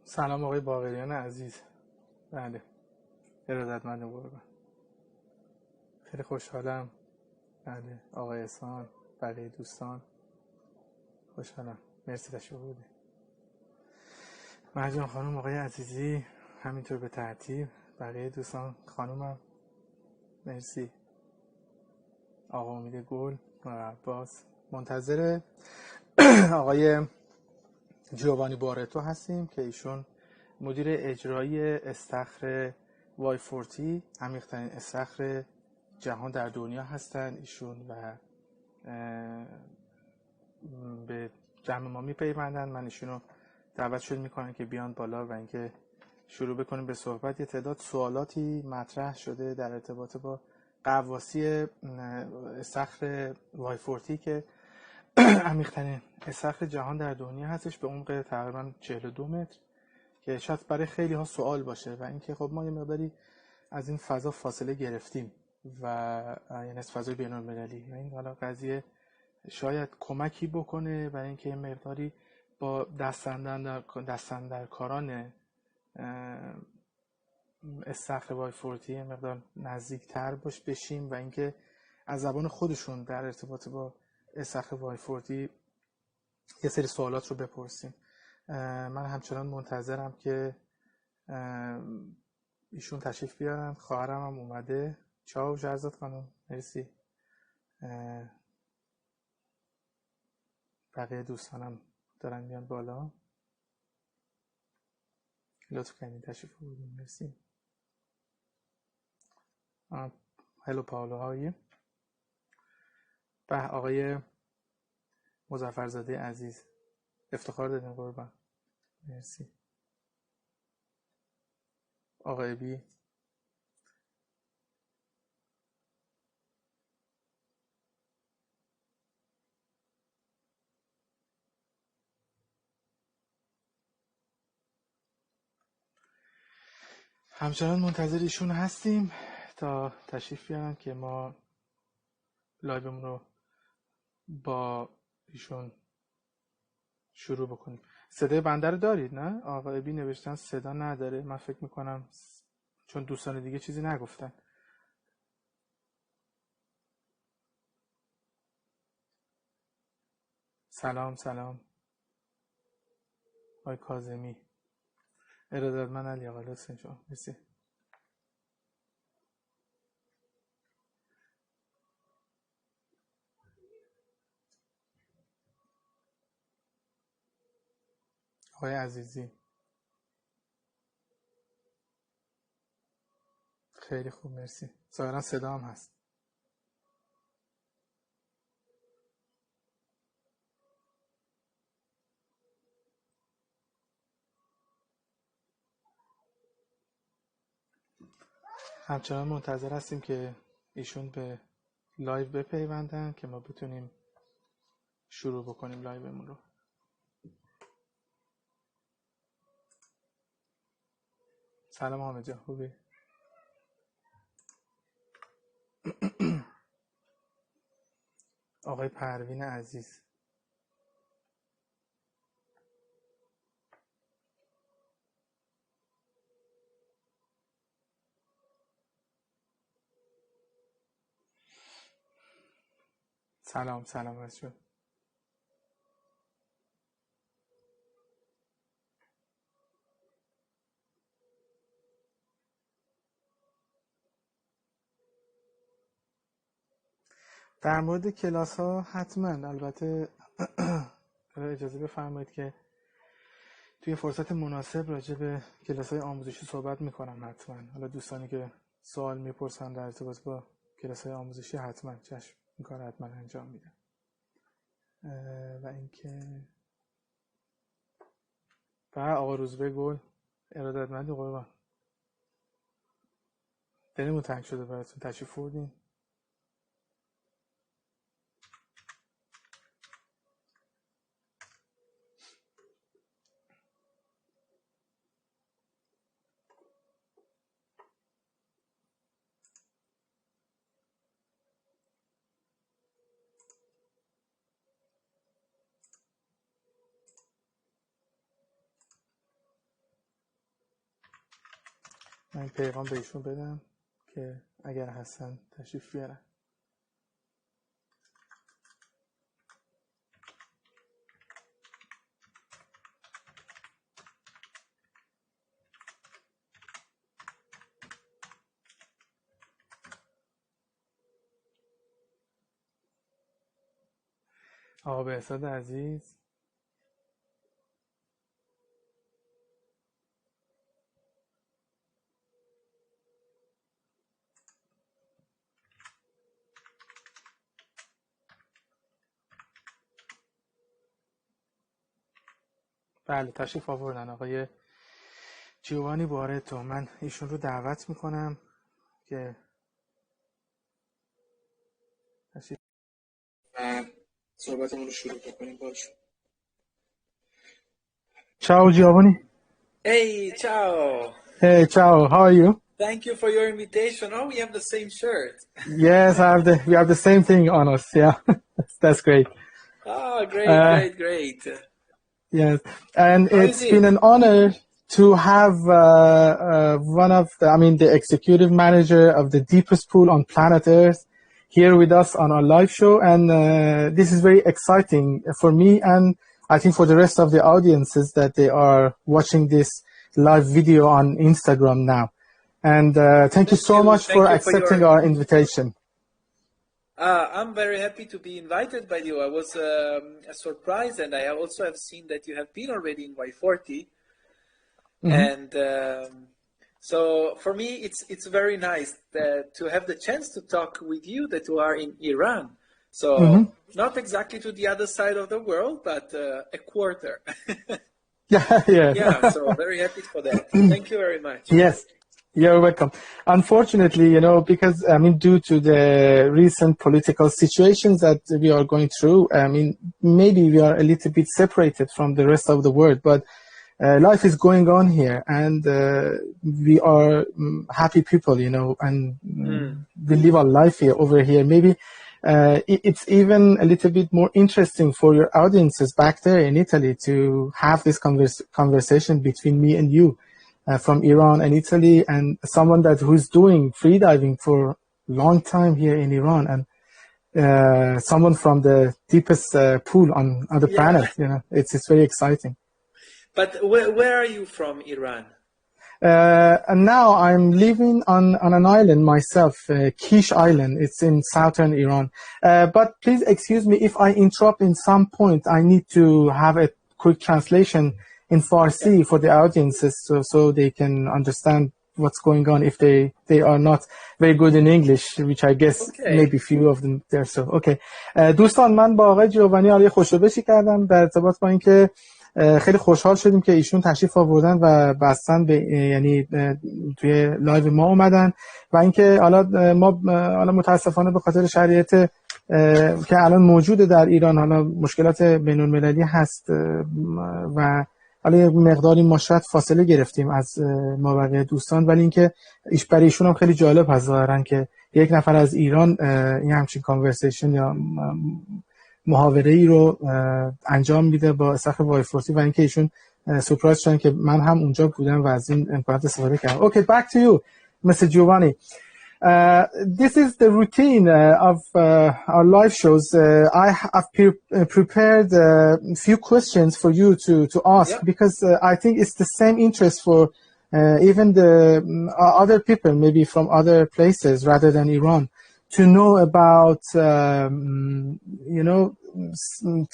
سلام آقای باقریان عزیز. بله، ارادتمند قربان. خیلی خوشحالم. بله، آقای احسان، بقیه دوستان خوشحالم. مرسی تشریف بودید. مرجان خانم، آقای عزیزی، همینطور به ترتیب. بقیه دوستان، خانومم مرسی. آقا امید گل و عباس. منتظر آقای جوانی بارتو هستیم که ایشون مدیر اجرایی استخر وای 40، عمیق‌ترین استخر جهان در دنیا هستن ایشون و به جمع ما میپیوندن. من ایشونو دعوت شد میکنم که بیان بالا و اینکه شروع بکنیم به صحبت. یه تعداد سوالاتی مطرح شده در ارتباط با غواصی استخر وای 40 که عمیق‌ترین استخر جهان در دنیا هستش، به عمق تقریبا 42 متر، که شاید برای خیلی ها سوال باشه و اینکه خب ما یه مقداری از این فضا فاصله گرفتیم و یعنی از فضای بین‌المللی و این حالا قضیه شاید کمکی بکنه و اینکه یه مقداری با دستاندرکاران استخر وای 40 مقدار نزدیکتر بشیم و اینکه از زبان خودشون در ارتباط با استخر وای 40 یه سری سوالات رو بپرسیم. من همچنان منتظرم که ایشون تشریف بیارن. خواهرم هم اومده. چاو جرزت خانم، مرسی. بقیه دوستانم دارن میان بالا. لطف کنید تشریف بیارین. مرسی. هلو پاولو هایی. به آقای مظفرزاده عزیز افتخار دادیم قربان. مرسی. آقای بی، همچنان منتظر ایشون هستیم تا تشریف بیارن که ما لایومون رو با ایشون شروع بکنیم. صدای بنده رو دارید نه؟ آقای بی نوشتن صدا نداره. من فکر میکنم چون دوستان دیگه چیزی نگفتن. سلام سلام آقای کاظمی. ارادتمند علی آقا، لطفاً شما. مرسی. آقای عزیزی خیلی خوب، مرسی. ظاهرا صدا هم هست. همچنان منتظر هستیم که ایشون به لایو بپیوندن که ما بتونیم شروع بکنیم لایومون رو. سلام حامد جان، خوبی؟ آقای پروین عزیز سلام سلام رسول. در مورد کلاس ها حتما البته اجازه بفرمایید که توی فرصت مناسب راجع به کلاس های آموزشی صحبت میکنم. حتما حالا دوستانی که سوال میپرسن در ارتباط با کلاس های آموزشی حتما چشم این کار حتما انجام میدم. و اینکه آقا روزبه گل، ارادتمندی قربان. دلمون تنگ شده براتون، تشریف بردین. من پیغام بهشون بدم که اگر هستن تشریف بیارن. آقا بهزاد عزیز، بله تشریف آوردن آقای جیوانی بارتو. من ایشون رو دعوت میکنم که تشریف صحبتمون رو شروع بکنیم باشون. Ciao Giovanni. Hey, ciao. Hey, ciao. How are you? Thank you for your invitation. Oh, we have the same shirt. Yes, we have the same thing on us. Yeah, that's great. Oh, great. Yes, and How it's is it? been an honor to have the executive manager of the deepest pool on planet Earth here with us on our live show. And this is very exciting for me, and I think for the rest of the audiences that they are watching this live video on Instagram now. And thank you so much for accepting our invitation. I'm very happy to be invited by you. I was surprised, and I also have seen that you have been already in Y40. And so for me, it's very nice to have the chance to talk with you that you are in Iran. So not exactly to the other side of the world, but a quarter. Yeah, so very happy for that. Thank you very much. Yes, you're welcome. Unfortunately, because due to the recent political situations that we are going through, maybe we are a little bit separated from the rest of the world, but life is going on here, and we are happy people, and we live our life here over here. Maybe it's even a little bit more interesting for your audiences back there in Italy to have this conversation between me and you from Iran and Italy, and someone who's doing freediving for a long time here in Iran, and someone from the deepest pool on the planet. It's very exciting. But where are you from, Iran? And now I'm living on an island myself, Kish Island. It's in southern Iran. But please excuse me if I interrupt in some point. I need to have a quick translation in Farsi for the audiences so they can understand what's going on if they are not very good in English, which I guess maybe few of them there. So, okay. دوستان من با آقای جیوانی عالی خوشبشی کردم در ارتباط با اینکه خیلی خوشحال شدیم که ایشون تشریف آوردن و بستن یعنی توی لایو ما اومدن و اینکه حالا متاسفانه به خاطر شرایط که الان موجوده در ایران، حالا مشکلات بین المللی هست و حالا یه مقداری ما شاید فاصله گرفتیم از ما بقیه دوستان، ولی اینکه برای ایشون هم خیلی جالب هست ظاهرا که یک نفر از ایران این همچین کانورسیشن یا محاوره ای رو انجام میده با استخر وای40 و اینکه ایشون سورپرایز شدن که من هم اونجا بودم و از این امکانات استفاده کردم. Okay, back to you, Mr. Giovanni. This is the routine of our live shows. I've prepared a few questions for you to ask because I think it's the same interest for even the other people, maybe from other places rather than Iran, to know about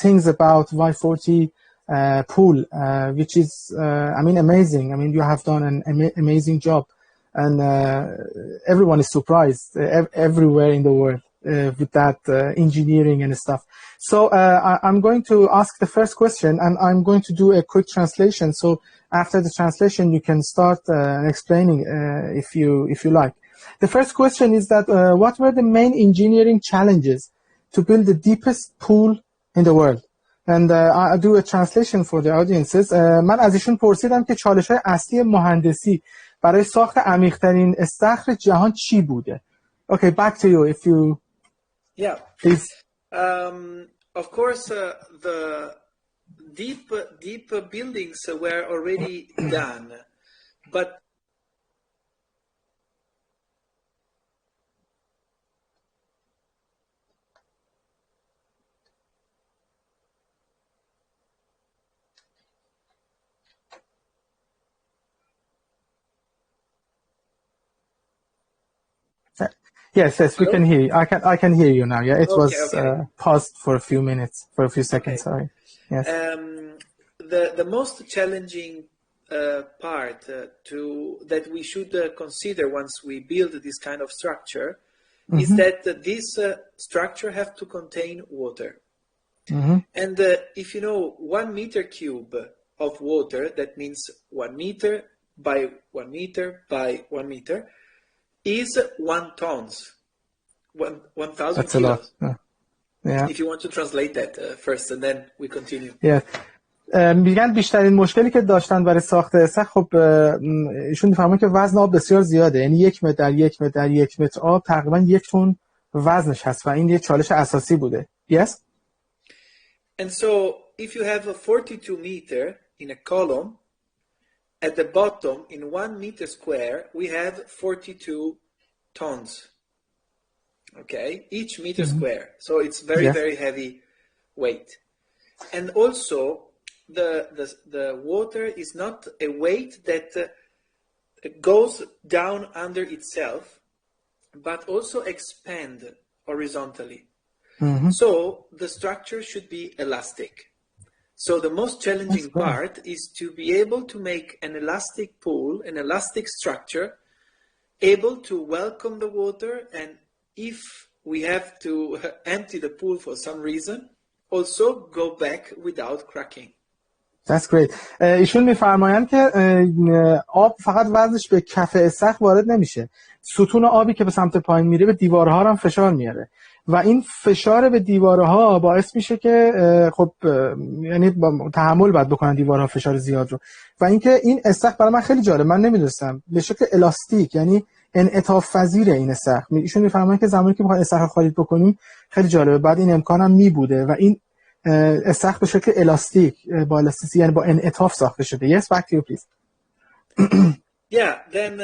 things about Y40 pool, which is amazing. You have done an amazing job, and everyone is surprised everywhere in the world with that engineering and stuff. So I'm going to ask the first question, and I'm going to do a quick translation. So after the translation, you can start explaining if you like. The first question is that what were the main engineering challenges to build the deepest pool in the world? And I do a translation for the audiences. من از ایشون پرسیدم که چالش‌های اصلی مهندسی برای ساخت عمیق‌ترین استخر جهان چی بوده. Okay, back to you if you please. Of course, the deep buildings were already done, but Yes, we Hello? can hear you. I can hear you now. Yeah, it was Okay. paused for a few minutes, for a few seconds. Okay. Sorry. Yes. The most challenging part that we should consider once we build this kind of structure is that this structure have to contain water. And if you know 1 meter cube of water, that means 1 meter by 1 meter by 1 meter is 1 tons, 1,000 That's a lot. kilos. Yeah. If you want to translate that first and then we continue. Yeah. میگن بیشترین مشکلی که داشتن برای ساخت استخر، خب ایشون میفهمن که وزن آب بسیار زیاده، یعنی 1 متر در 1 متر در 1 متر آب تقریبا 1 تن وزنش هست و این یه چالش اساسی بوده. Yes. And so if you have a 42 meter in a column, at the bottom in 1 meter square we have 42 tons. Okay, each meter square. So it's very very heavy weight. And also the water is not a weight that goes down under itself, but also expand horizontally. So the structure should be elastic. So the most challenging part is to be able to make an elastic pool, an elastic structure, able to welcome the water, and if we have to empty the pool for some reason, also go back without cracking. That's great. ایشون میفرمایند که آب فقط وزنش به کف استخر وارد نمیشه. ستون آبی که به سمت پایین میره به دیوارها هم فشار میاره و این فشار به دیوارها باعث میشه که خب یعنی تحمل باید بکنن دیوارها فشار زیاد رو. و اینکه این استخر برای من خیلی جالب، من نمیدونستم، به شکل الاستیک، یعنی انعطاف پذیر این استخر. ایشون میفرمایند که زمانی که میخوایم استخر خالید بکنیم خیلی جالبه، بعد این امکانم میبوده و این استخر به شکل الاستیک با الاستیسی یعنی با انعطاف ساخته شده. Yes, back to you please. Yeah, then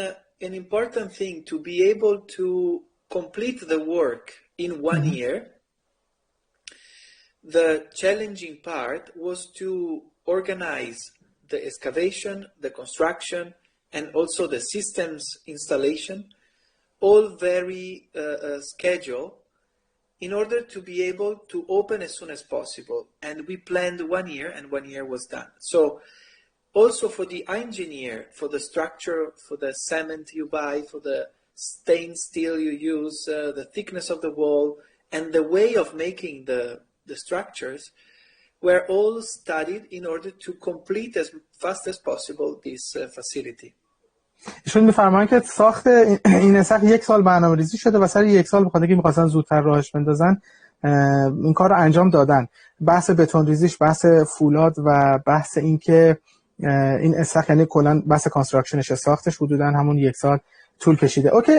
an important thing to be able to complete the work in 1 year, the challenging part was to organize the excavation, the construction, and also the systems installation, all very scheduled, in order to be able to open as soon as possible. And we planned 1 year, and 1 year was done. So also for the engineer, for the structure, for the cement you buy, for the stained steel you use, the thickness of the wall, and the way of making the structures were all studied in order to complete as fast as possible this facility. ایشون میفرمایند که ساخت این استخر 1 سال برنامه‌ریزی شده و سر 1 سال بخاطر اینکه می‌خواستن زودتر راهش بندازن این کار رو انجام دادن. بحث بتون ریزیش، بحث فولاد و بحث این که این استخر یعنی کلا بحث کانستراکشنش، ساختش حدوداً همون 1 سال طول کشیده. Okay,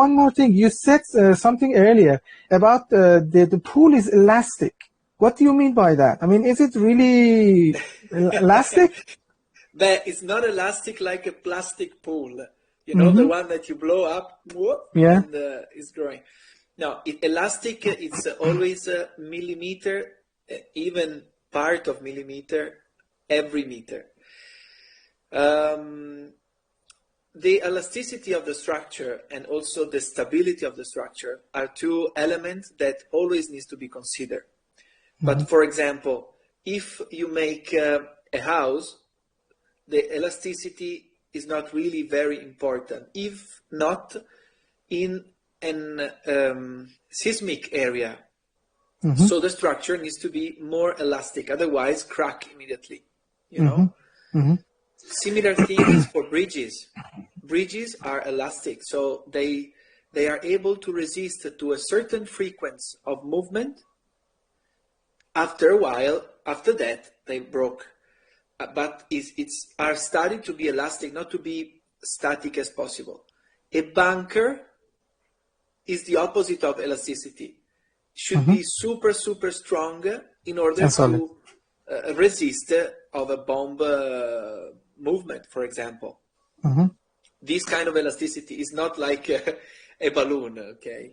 one more thing. You said something earlier about the pool is elastic. What do you mean by that? I mean, is it really elastic? But it's not elastic like a plastic pool. You know, the one that you blow up, and it's growing. No, elastic, it's always a millimeter, even part of millimeter, every meter. The elasticity of the structure and also the stability of the structure are 2 elements that always needs to be considered. But for example, if you make a house, the elasticity is not really very important, if not in an seismic area. So the structure needs to be more elastic, otherwise crack immediately, you know. Similar things for bridges. Bridges are elastic, so they are able to resist to a certain frequency of movement. After a while, after that, they broke. But it's are studied to be elastic, not to be static as possible. A bunker is the opposite of elasticity. Should be super, super strong in order to resist of a bomb movement, for example. This kind of elasticity is not like a balloon, okay?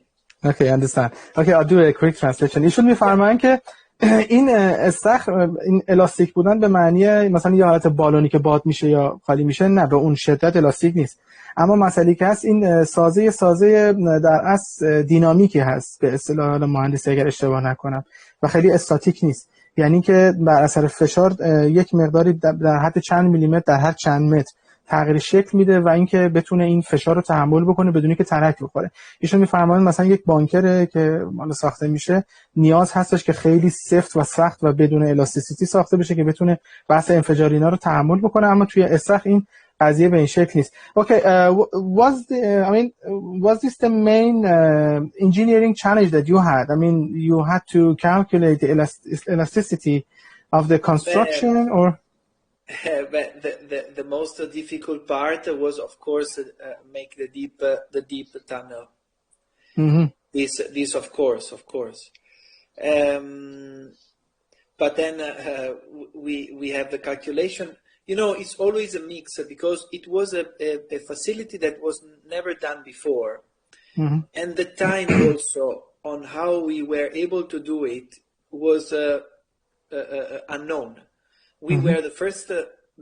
Okay, understand. Okay, I'll do a quick translation. ایشون میفرمایند که این استخر، این الاستیک بودن به معنی مثلا یه حالت بالونی که باد میشه یا خالی میشه، نه به اون شدت الاستیک نیست. اما مسئله که هست این سازه در اصل دینامیکی هست به اصطلاح مهندسی اگر اشتباه نکنم و خیلی استاتیک نیست. یعنی که بر اثر فشار یک مقداری در حد چند میلیمتر در هر چند متر تغییر شکل میده و اینکه بتونه این فشار رو تحمل بکنه بدون که ترک بخوره. ایشون میفرمایند مثلا یک بانکره که مال ساخته میشه نیاز هستش که خیلی سفت و سخت و بدون الاستیسیتی ساخته بشه که بتونه بحث انفجار اینا رو تحمل بکنه، اما توی استخر این قضیه به این شکل نیست. Okay, was this the main engineering challenge that you had? I mean, you had to calculate the elasticity of the construction, or? The most difficult part was, of course, make the deep tunnel. Mm-hmm. This, of course. But then we have the calculation. You know, it's always a mix because it was a facility that was never done before. Mm-hmm. And the time also on how we were able to do it was unknown. We Mm-hmm. were the first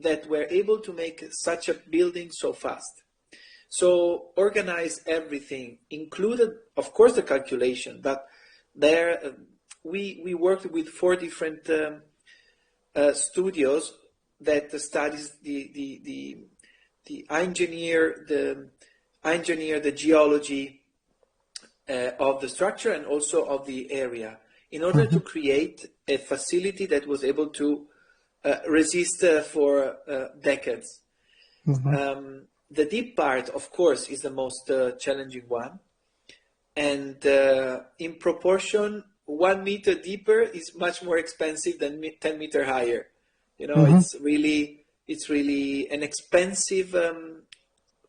that were able to make such a building so fast. So organize everything, included, of course, the calculation, but there we worked with 4 different studios that studies the engineer, the geology of the structure and also of the area in order to create a facility that was able to resist for decades. The deep part, of course, is the most challenging one. And in proportion, 1 meter deeper is much more expensive than 10 meter higher. You know, it's really an expensive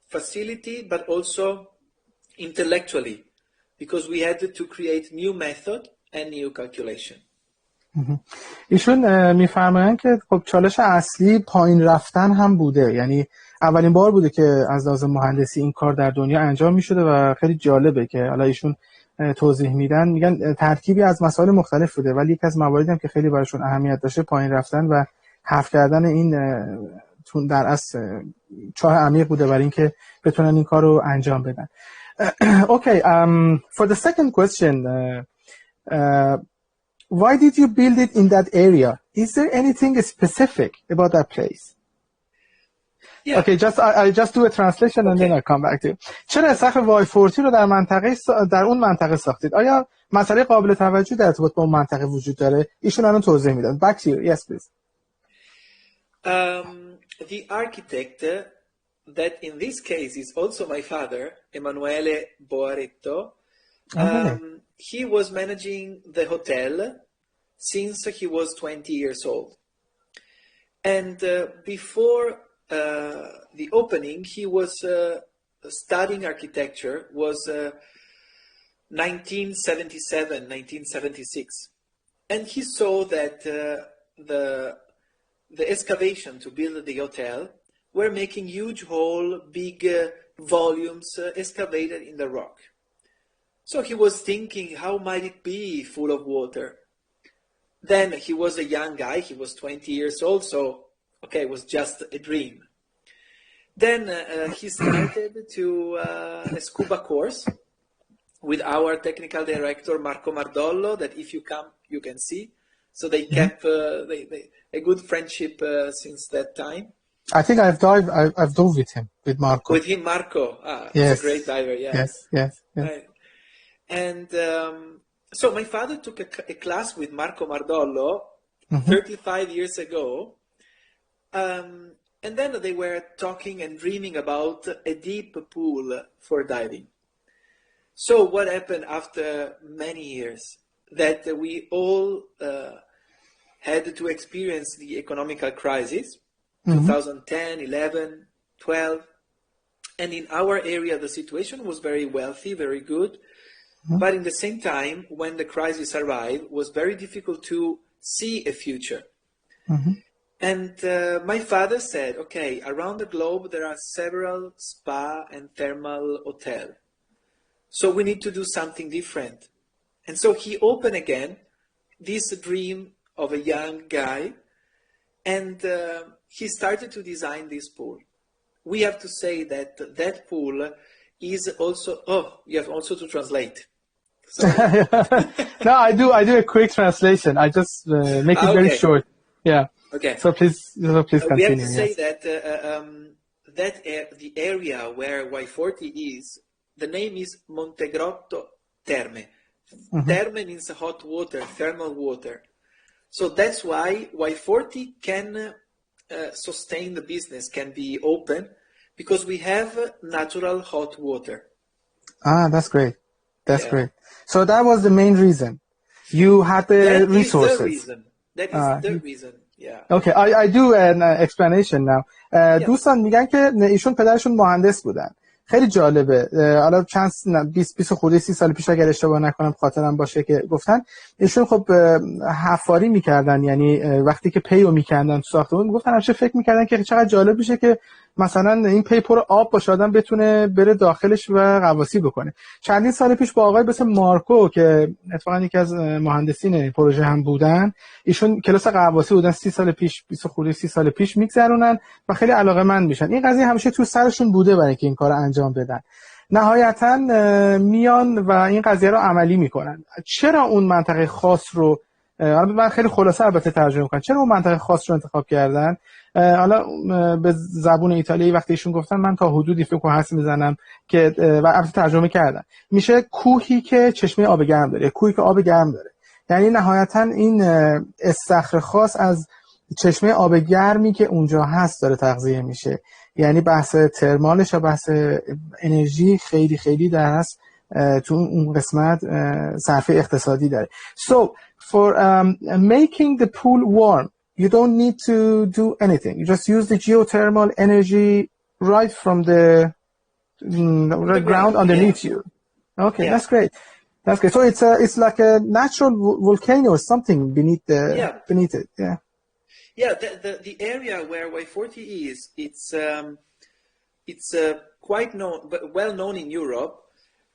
facility, but also intellectually, because we had to create new method and new calculation. ایشون میفرمایند که خب چالش اصلی پایین رفتن هم بوده، یعنی اولین بار بوده که از لحاظ مهندسی این کار در دنیا انجام میشده و خیلی جالبه که حالا ایشون توضیح میدن، میگن ترکیبی از مسائل مختلف بوده ولی یکی از مواردی هم که خیلی براشون اهمیت داشته پایین رفتن و حفر کردن این در اصل چاه عمیق بوده برای اینکه بتونن این کار رو انجام بدن. Okay, for the second question, why did you build it in that area? Is there anything specific about that place? Yeah. Okay, I just do a translation and then I'll come back to you. چرا استخر Y40 رو در اون منطقه ساختید؟ آیا مسئله قابل توجه در ارتباط با اون منطقه وجود داره؟ ایشون الان توضیح میدن. Back to you. Yes, please. The architect that in this case is also my father, Emanuele Boaretto, he was managing the hotel since he was 20 years old. And before the opening, he was studying architecture, was 1977, 1976. And he saw that the excavation to build the hotel were making huge hole, big volumes excavated in the rock. So he was thinking, how might it be full of water? Then he was a young guy, he was 20 years old, so okay, it was just a dream. Then he started to a scuba course with our technical director, Marco Mardollo, that if you come, you can see. So they kept a good friendship since that time. I think I've dove with him, with Marco. With him, Marco. Yes. He's a great diver, yeah. Yes. Right. And so my father took a class with Marco Mardollo 35 years ago. And then they were talking and dreaming about a deep pool for diving. So what happened after many years? That we all had to experience the economical crisis, 2010, 11, 12. And in our area, the situation was very wealthy, very good. But in the same time, when the crisis arrived, it was very difficult to see a future. And my father said, okay, around the globe, there are several spa and thermal hotels. So we need to do something different. And so he opened again this dream of a young guy, and he started to design this pool. We have to say that that pool is also, you have also to translate. So, no, I do a quick translation. I just make it very short. Yeah. Okay. So please continue. We have to say that the area where Y40 is, the name is Montegrotto Terme. Terme means hot water, thermal water. So that's why Y40 can sustain the business, can be open, because we have natural hot water. Ah, that's great. That's great. So that was the main reason. You had the resources. That is the reason. Yeah. Okay, I do an explanation now. دوستان میگن که ایشون پدرشون مهندس بودن. خیلی جالبه. حالا چند 20 خورده 30 سال پیش اگر اشتباه نکنم خاطرم باشه که گفتن ایشون خب حفاری میکردن، یعنی وقتی که پیو میکردن تو ساختمون گفتن همیشه فکر میکردن که چقدر جالب میشه که مثلا این پی پر آب باشه آدم بتونه بره داخلش و غواصی بکنه. چندین سال پیش با آقای مثل مارکو که اتفاقا یکی از مهندسین پروژه هم بودن، ایشون کلاس غواصی بودن 30 سال پیش 20 خورده 30 سال پیش میگذرونن و خیلی علاقه‌مند میشن. این قضیه همیشه تو سرشون بوده برای اینکه این کارو انجام بدن. نهایتا میان و این قضیه رو عملی میکنن. چرا اون منطقه خاص رو، من خیلی خلاصه البته ترجمه میکنم، چرا اون منطقه خاص رو انتخاب کردن؟ حالا به زبون ایتالیایی وقتی ایشون گفتن من تا حدودی فکر کنم حدس میزنم که و البته ترجمه کردن، میشه کوهی که چشمه آب گرم داره، کوهی که آب گرم داره. یعنی نهایتا این استخر خاص از چشمه آب گرمی که اونجا هست داره تغذیه میشه. یعنی بحث ترمالش و بحث انرژی خیلی خیلی در هست تو اون قسمت صرفه اقتصادی داره. So for making the pool warm you don't need to do anything. You just use the geothermal energy right from the ground underneath you. Okay, that's great. That's great. So it's like a natural volcano or something beneath it. Yeah. Yeah, the area where Y40 is, it's quite known, well known in Europe,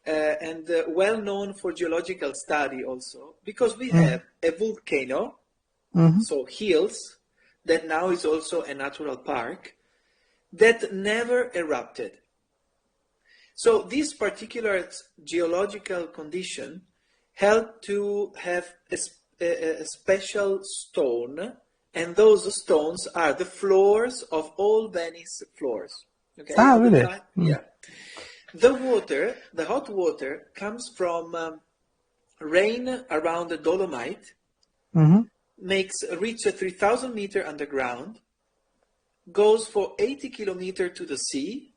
and well known for geological study also, because we have a volcano, so hills, that now is also a natural park, that never erupted. So this particular geological condition helped to have a special stone, and those stones are the floors of all Venice floors. Okay? Ah, really? Yeah. The water, the hot water, comes from rain around the Dolomite, reaches 3,000 meters underground, goes for 80 kilometers to the sea,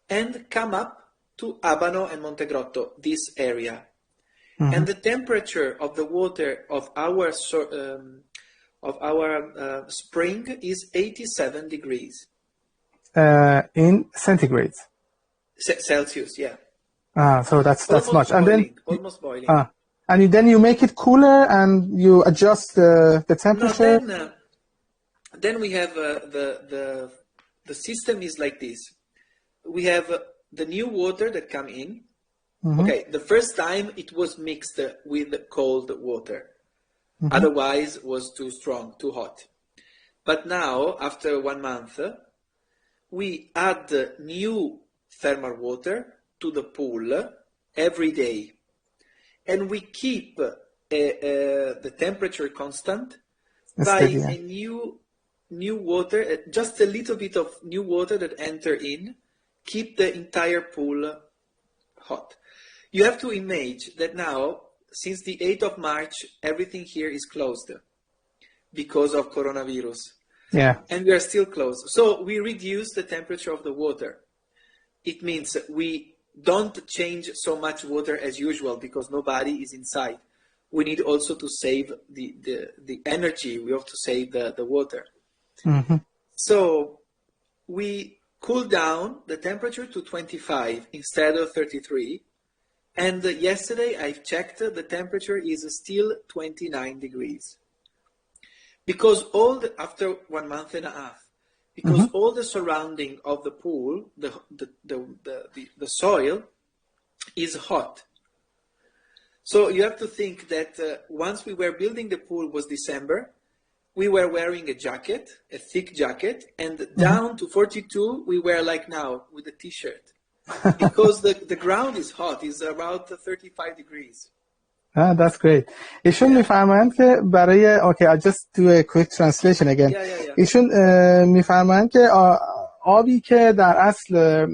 and come up to Abano and Montegrotto, this area. And the temperature of the water of our spring is 87 degrees. In centigrade? Celsius, yeah. So that's much. Boiling, and then almost boiling. And then you make it cooler and you adjust the temperature? No, then we have the system is like this. We have the new water that come in. Okay, the first time it was mixed with cold water. Otherwise was too strong, too hot. But now, after 1 month, we add new thermal water to the pool every day. And we keep the temperature constant by a new water, just a little bit of new water that enter in, keep the entire pool hot. You have to imagine that now, since the 8th of March, everything here is closed because of coronavirus. Yeah. And we are still closed. So we reduce the temperature of the water. It means we don't change so much water as usual because nobody is inside. We need also to save the energy. We have to save the water. So we cool down the temperature to 25 instead of 33. And yesterday I've checked, the temperature is still 29 degrees. Because after 1 month and a half, because all the surrounding of the pool, the soil is hot. So you have to think that once we were building the pool was December, we were wearing a jacket, a thick jacket, and down to 42, we were like now with a t-shirt. Because the ground is hot, it's about 35 degrees. That's great. ایشون میفرمایند که برای I'll just do a quick translation again. ایشون میفرمایند که آبی که در اصل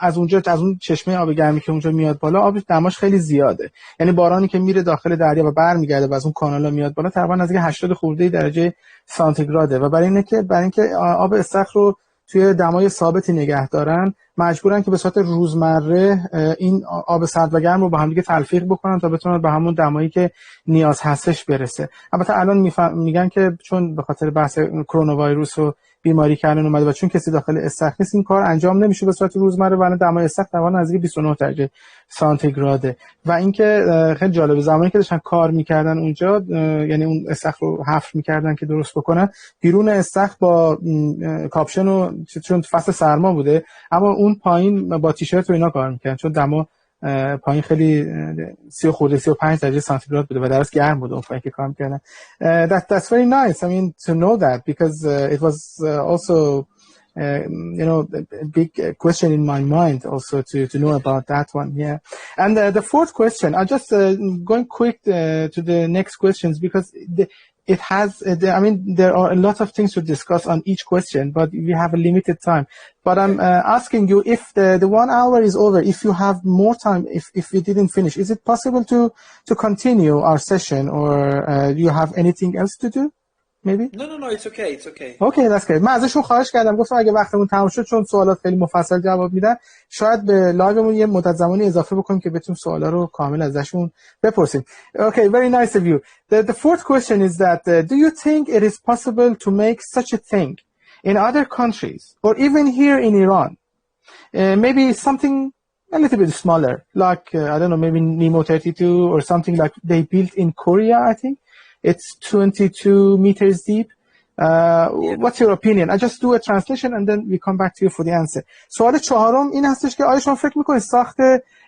از اون چشمه آب گرمی که اونجا میاد بالا، آبش دماش خیلی زیاده. یعنی بارانی که میره داخل دریا و برمیگرده و از اون کانالا میاد بالا تقریبا نزدیک 80 خورده درجه سانتیگراده و برای اینکه آب استخر رو توی دمای ثابتی نگه دارن مجبورن که به صورت روزمره این آب سرد و گرم رو با هم دیگه تلفیق بکنن تا بتونن به همون دمایی که نیاز هستش برسه. البته الان میگن که چون به خاطر بحث کرونا ویروس و بیماری کردن اومده و چون کسی داخل استخر نیست این کار انجام نمیشه به صورت روزمره و دمای استخر تقریبا نزدیک 29 درجه سانتیگراده و اینکه خیلی جالبه زمانی که داشتن کار میکردن اونجا یعنی اون استخر رو حفر میکردن که درست بکنن بیرون استخر با کاپشن و چون فصل سرما بوده اما اون پایین با تیشرت و اینا کار میکردن چون دما پایین خیلی 30 خورده 35 درجه سانتیگراد بوده و درست گرم بوده اون پایین که کار میکردن. That's very nice. I mean to know that because it was also a big question in my mind also to know about that one. Yeah. And the fourth question, I'll just going quick to the next questions because it has, I mean, there are a lot of things to discuss on each question, but we have a limited time. But I'm asking you if the 1 hour is over, if you have more time, if we didn't finish, is it possible to continue our session or do you have anything else to do? Maybe? No, it's okay, it's okay. Okay, that's great. من ازشون خواهش کردم گفتم اگه وقتمون تموم شد چون سوالات خیلی مفصل جواب میدن شاید به لایومون یه مدت زمانی اضافه بکنیم که بتونیم سوالا رو کامل ازشون بپرسیم. Okay, very nice of you. The fourth question is that do you think it is possible to make such a thing in other countries or even here in Iran? Maybe something a little bit smaller like I don't know, maybe Nemo 32 or something like they built in Korea, I think. It's 22 meters deep. What's your opinion? I just do a translation and then we come back to you for the answer. سوال چهارم این هستش که آیا شما فکر میکنید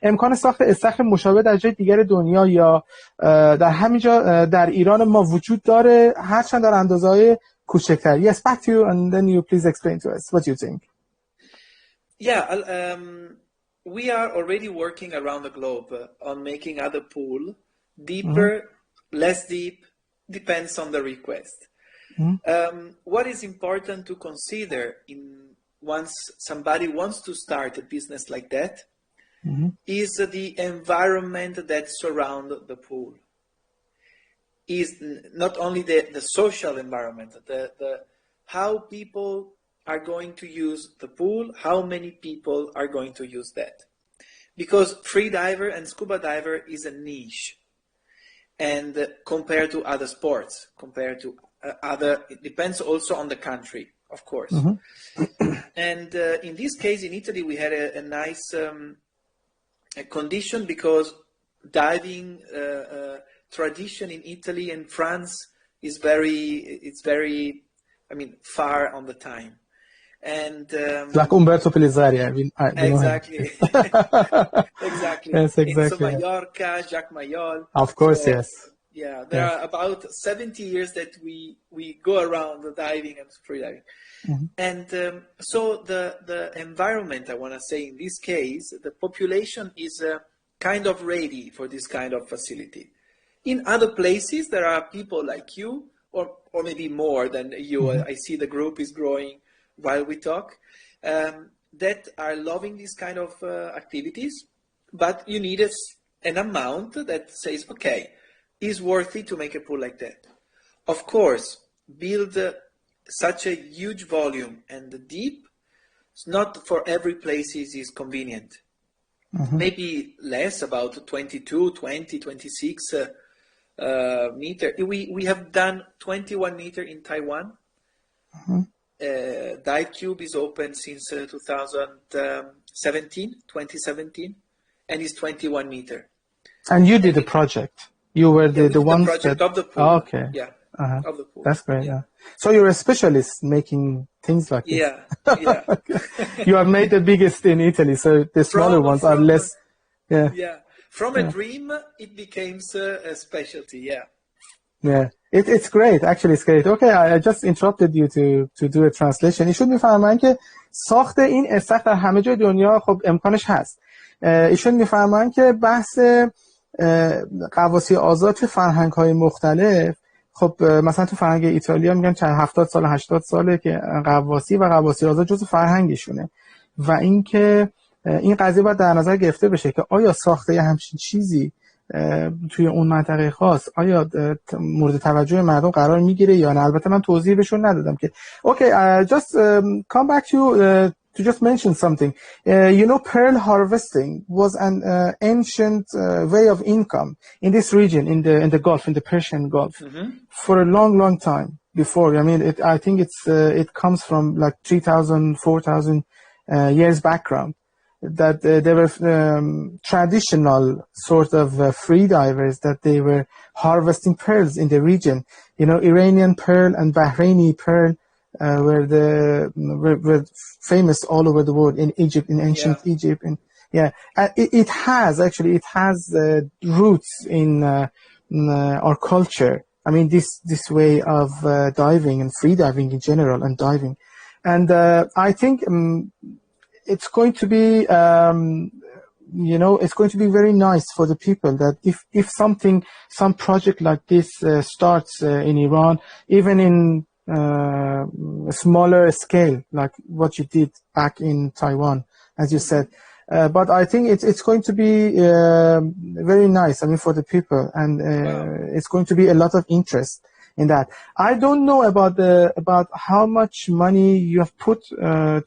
امکان ساخت استخر مشابه در جای دیگر دنیا یا در همینجا در ایران ما وجود داره هرچند در اندازه‌های کوچکتر؟ Yes, back to you and then you please explain to us what you think. Yeah, we are already working around the globe on making other pool deeper, less deep, depends on the request. What is important to consider once somebody wants to start a business like that is the environment that surrounds the pool. Is not only the social environment, the how people are going to use the pool, how many people are going to use that. Because free diver and scuba diver is a niche. And compared to other sports, compared to it depends also on the country, of course. And in this case, in Italy, we had a nice a condition because diving tradition in Italy and France is very, I mean, far on the time. And like Umberto Pellizzari, exactly. Exactly. Yes, exactly. In Mallorca, Jacques Mayol. Of course, so, yes. Yeah, there are about 70 years that we go around the diving and freediving. And so the environment, I want to say in this case, the population is kind of ready for this kind of facility. In other places, there are people like you, or maybe more than you. I see the group is growing while we talk, that are loving this kind of activities, but you need an amount that says, okay, is worthy to make a pool like that. Of course, build such a huge volume and deep, it's not for every place is convenient. Maybe less, about 22, 20, 26 meter. We have done 21 meter in Taiwan. Dive Cube is open since 2017, and is 21 meter. And you did the project. You were the one project of the pool. Oh, okay. Yeah. Of the pool. That's great. Yeah. So you're a specialist making things like this. Yeah. You have made the biggest in Italy, so the smaller ones are less. Yeah. from a dream, it became a specialty. Yeah. Yeah, it's great. Actually, it's great. Okay, I just interrupted you to do a translation. ایشون میفرمایند که ساخت این استخر در همه جای دنیا خب امکانش هست. ایشون میفرمایند که بحث غواصی آزاد تو فرهنگ‌های مختلف، خب مثلا تو فرهنگ ایتالیا میگن چند 70 سال 80 ساله که غواصی و غواصی آزاد جزو فرهنگشونه و اینکه این قضیه باید در نظر گرفته بشه که آیا ساخته یه همچین چیزی توی اون منطقه خاص آیا مورد توجه مردم قرار میگیره یا نه. البته من توضیح بهشون ندادم که okay, just come back to just mention something. You know, pearl harvesting was an ancient way of income in this region, in the Gulf, in the Persian Gulf, for a long time before. I mean, I think it comes from like 3,000, 4,000 years background. That there were traditional sort of free divers that they were harvesting pearls in the region. You know, Iranian pearl and Bahraini pearl were famous all over the world, in Egypt, in ancient Egypt, and it has roots in our culture. I mean, this way of diving and free diving in general and diving, and I think. It's going to be, it's going to be very nice for the people that if some project like this starts in Iran, even in a smaller scale, like what you did back in Taiwan, as you said. But I think it's going to be very nice, I mean, for the people, and it's going to be a lot of interest in that. I don't know about how much money you have put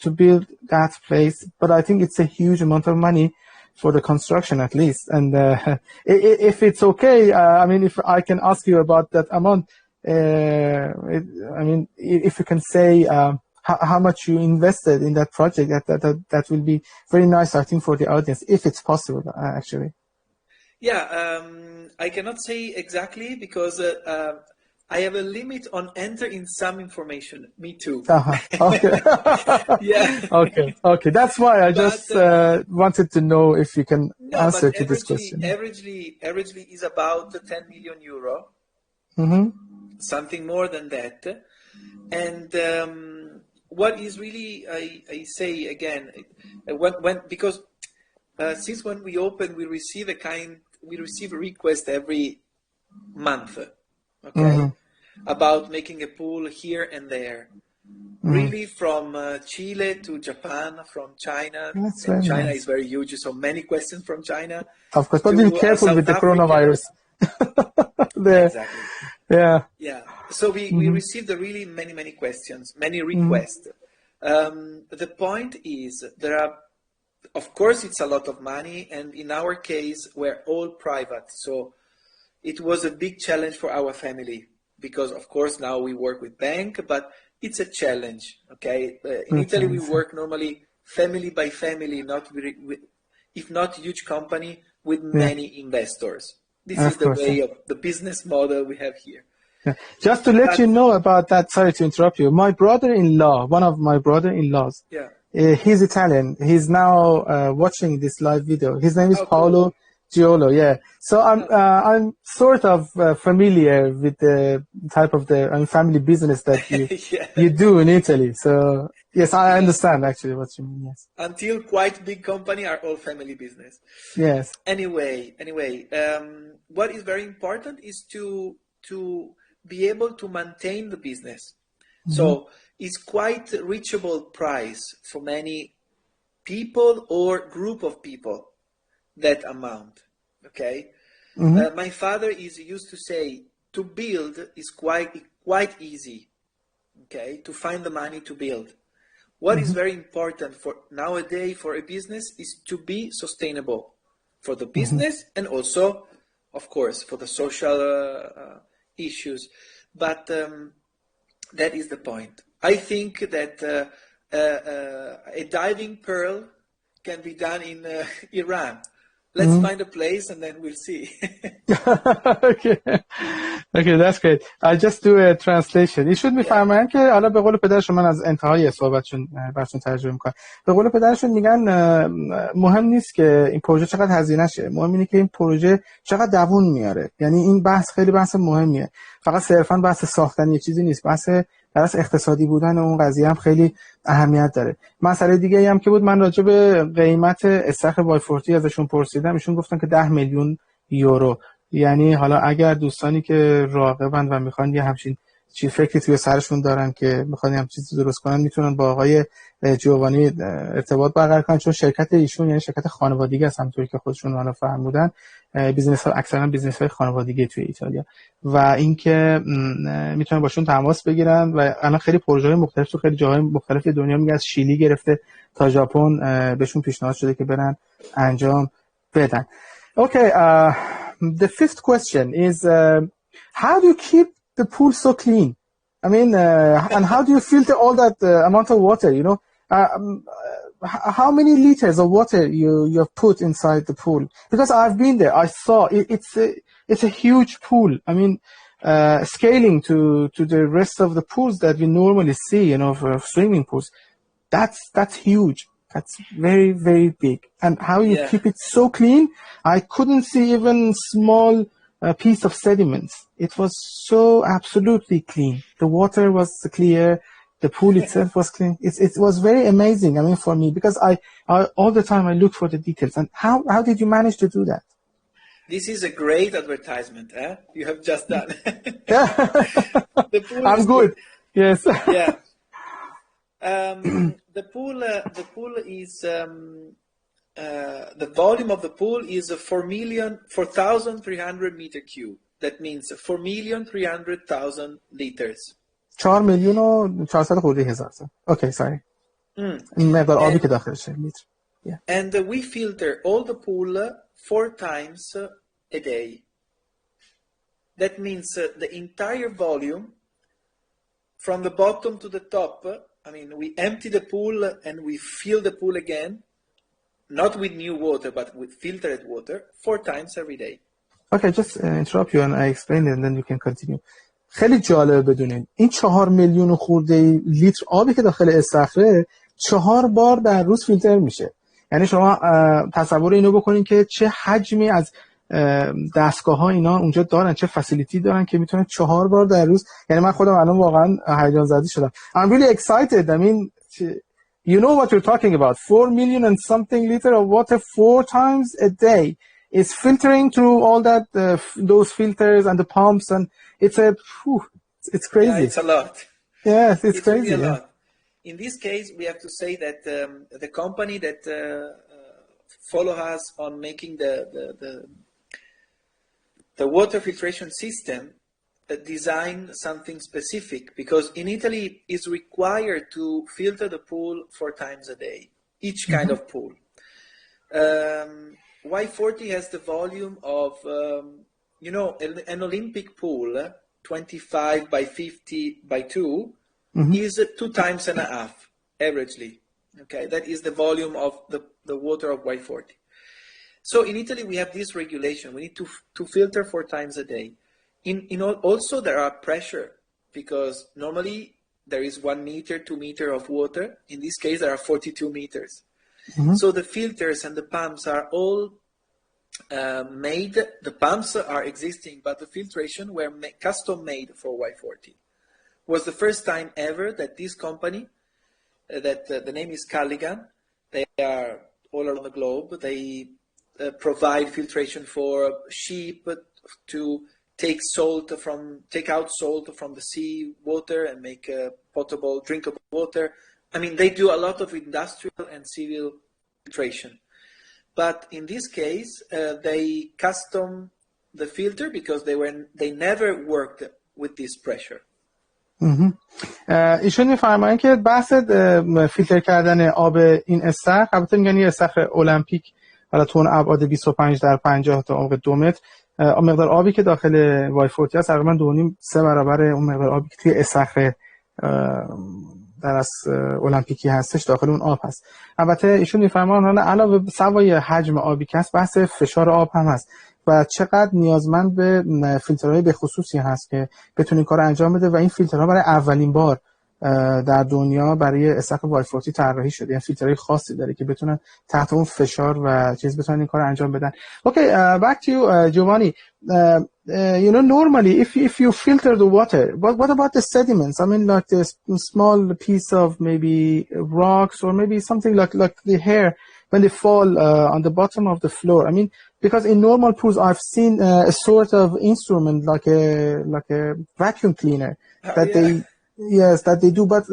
to build that place, but I think it's a huge amount of money for the construction at least. And if it's okay, I mean, if I can ask you about that amount, I mean, if you can say how much you invested in that project, that will be very nice, I think, for the audience, if it's possible, actually. Yeah, I cannot say exactly because I have a limit on entering some information. Me too. Okay. Yeah. Okay. That's why I just wanted to know if you can answer to this question. Averagely is about 10 million euro. Something more than that. And what is really, I say again, because since when we open, we receive a request every month. Okay, about making a pool here and there, really from Chile to Japan, from China. And China is very huge, so many questions from China. Of course, but be careful with the coronavirus. Exactly. Yeah. So we received really many questions, many requests. The point is, there are, of course, it's a lot of money, and in our case, we're all private, so. It was a big challenge for our family because, of course, now we work with bank, but it's a challenge. Okay, in Italy we work normally family by family, if not huge company with many investors. This is the way of the business model we have here. Yeah. Just to let you know about that, sorry to interrupt you. My brother-in-law, one of my brother-in-laws, he's Italian. He's now watching this live video. His name is Paolo. Giolo, yeah. So I'm sort of familiar with the type of family business that you do in Italy. So yes, I understand actually what you mean. Yes. Until quite big company are all family business. Yes. Anyway, what is very important is to be able to maintain the business. So it's quite reachable price for many people or group of people. That amount, okay? My father used to say, to build is quite easy, okay? To find the money to build. What is very important for nowadays for a business is to be sustainable for the business and also, of course, for the social issues. But that is the point. I think that a diving pearl can be done in Iran. let's find a place and then we'll see. Okay, that's great. I just do a translation. ایشون میفرمایند که حالا به قول پدرشون، من از انتهای صحبتشون براتون ترجمه میکنم. به قول پدرشون میگن مهم نیست که این پروژه چقدر هزینه شه، مهم اینه که این پروژه چقدر دووم میاره. یعنی این بحث خیلی بحث مهمیه. فقط صرفا بحث ساختن یه چیزی نیست، بحث درست اقتصادی بودن اون قضیه هم خیلی اهمیت داره. مسئله دیگه ای هم که بود، من راجع به قیمت استخر وای 40 ازشون پرسیدم. ایشون گفتن که 10 میلیون یورو. یعنی حالا اگر دوستانی که راغبن و میخوان یه همچین چی فکری توی سرشون دارن که میخوان یه همچین چیزی درست کنن، میتونن با آقای جوانی ارتباط برقرار کنن، چون شرکت ایشون یعنی شرکت خانوادگی است، همونطوری که خودشون منو فرمودن. بیزنس ها اکثرا بیزنس های خانوادگی توی ایتالیا، و اینکه میتونن باشون تماس بگیرن. و الان خیلی پروژه‌های مختلف تو خیلی جاهای مختلف دنیا، میگه از شیلی گرفته تا ژاپن، بهشون پیشنهاد شده که برن انجام بدن. Okay, the fifth question is how do you keep the pool so clean? I mean, and how do you filter all that amount of water, you know? How many liters of water you have put inside the pool? Because I've been there, I saw it's a huge pool. I mean, scaling to the rest of the pools that we normally see, you know, for swimming pools, that's huge. That's very, very big. And how you keep it so clean? I couldn't see even small piece of sediments. It was so absolutely clean. The water was clear. The pool itself was clean. It was very amazing. I mean, for me, because I all the time I look for the details. And how did you manage to do that? This is a great advertisement, you have just done. The pool I'm good. Yes. Yeah. The pool is the volume of the pool is 4,300 meter cube. That means 4,300,000 liters. 4,400,000. Okay, sorry. این مقدار آبی که داخلشه لیتر. And we filter all the pool 4 times a day. That means the entire volume from the bottom to the top. I mean, we empty the pool and we fill the pool again, not with new water, but with filtered water, 4 times every day. Okay, just interrupt you and I explain it and then you can continue. خیلی جالبه بدونین این 4 میلیون خورده لیتر آبی که داخل استخره 4 بار در روز فیلتر میشه. یعنی شما تصور اینو بکنین که چه حجمی از دستگاه ها اینا اونجا دارن، چه فسیلیتی دارن که میتونن 4 بار در روز. یعنی من خودم الان واقعا هیجان زده شدم. I'm really excited. I mean, you know what you're talking about. 4 million and something liter of water 4 times a day is filtering through all that those filters and the pumps, and it's crazy. Yeah, it's a lot. Yes, it's crazy. Really a lot. In this case, we have to say that the company that follow us on making the water filtration system design something specific, because in Italy it's required to filter the pool 4 times a day, each kind of pool. Y40 has the volume of, you know, an Olympic pool, 25 by 50 by 2, is 2 times and a half, averagely. Okay, that is the volume of the water of Y40. So in Italy, we have this regulation. We need to filter 4 times a day. Also, there are pressure, because normally there is 1 meter, 2 meter of water. In this case, there are 42 meters. So the filters and the pumps are all made. The pumps are existing, but the filtration were custom made for Y40. It was the first time ever that this company, that the name is Callaghan, they are all around the globe. They provide filtration for sheep to take out salt from the sea water and make potable, drinkable water. I mean, they do a lot of industrial and civil filtration. But in this case, they custom the filter because they never worked with this pressure. ایشون میفرمایند که بحث فیلتر کردن آب این استخر، البته میگن یه استخر المپیک، حالا تو اون ابعاد 25 در 50 تا عمق 2 متر، مقدار آبی که داخل وای 40 هست تقریبا 2.5-3 برابر اون مقدار آبی که توی استخر درس المپیکی هستش داخل اون آب هست. البته ایشون میفرمان حالا علاوه سوای حجم آبی که هست بحث فشار آب هم هست و چقدر نیازمند به فیلترهای به خصوصی هست که بتونه این کار انجام بده و این فیلترها برای اولین بار در دنیا برای استخر وای 40 طراحی شده. یعنی فیلترهای خاصی داره که بتونن تحت اون فشار و چیز بتونن این کار انجام بدن. Okay, back to you, Giovanni. You know, normally if you filter the water, what about the sediments? I mean, like the small piece of maybe rocks or maybe something like the hair when they fall on the bottom of the floor. I mean, because in normal pools I've seen a sort of instrument like a vacuum cleaner that they do. But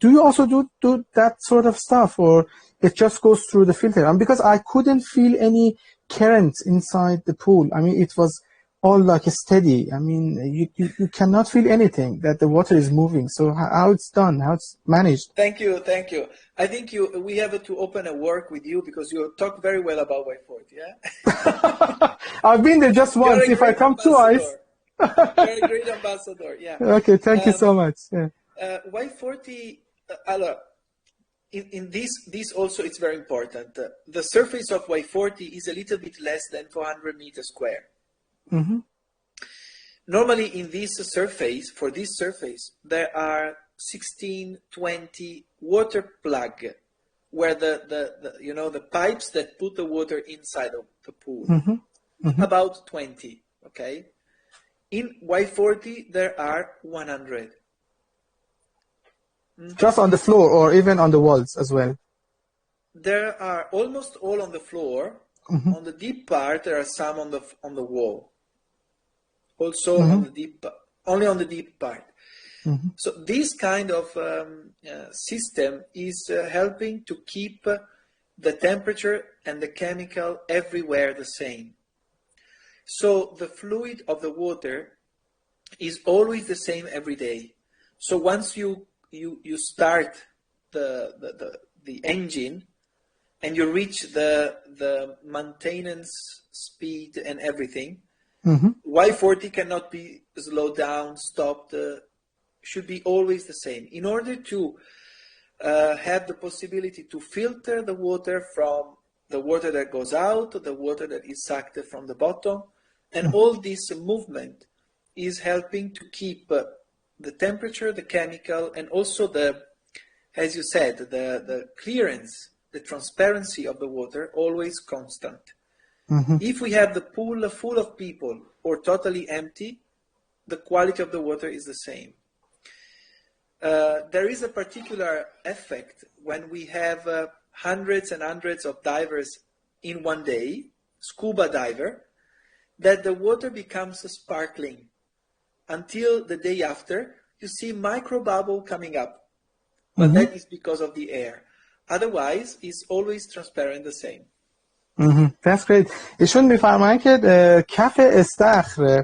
do you also do that sort of stuff, or it just goes through the filter? Because I couldn't feel any current inside the pool. I mean, it was all like steady. I mean, you cannot feel anything that the water is moving. So how it's done, how it's managed? Thank you. I think we have to open a work with you because you talk very well about Y40, yeah? I've been there just once. If I come twice. You're a great ambassador, yeah. Okay, thank you so much. Yeah. Y40, in this also it's very important. The surface of Y40 is a little bit less than 400 meters square. Mm-hmm. Normally in this surface, there are 16, 20 water plug where the pipes that put the water inside of the pool. Mm-hmm. Mm-hmm. About 20, okay? In Y40, there are 100. Just on the floor or even on the walls as well? There are almost all on the floor. Mm-hmm. On the deep part, there are some on the wall. Also mm-hmm. Only on the deep part. Mm-hmm. So this kind of system is helping to keep the temperature and the chemical everywhere the same. So the fluid of the water is always the same every day. So once you start the engine and you reach the maintenance speed and everything, mm-hmm. Y40 cannot be slowed down, stopped, should be always the same. In order to have the possibility to filter the water from the water that goes out, the water that is sucked from the bottom, and all this movement is helping to keep the temperature, the chemical, and also as you said, the clearance, the transparency of the water always constant. Mm-hmm. If we have the pool full of people or totally empty, the quality of the water is the same. There is a particular effect when we have hundreds and hundreds of divers in one day, scuba diver, that the water becomes sparkling. Until the day after, you see micro bubble coming up. But mm-hmm. that is because of the air. Otherwise, it's always transparent the same. Mm-hmm. That's great. ایشون میفرمایند که کف استخر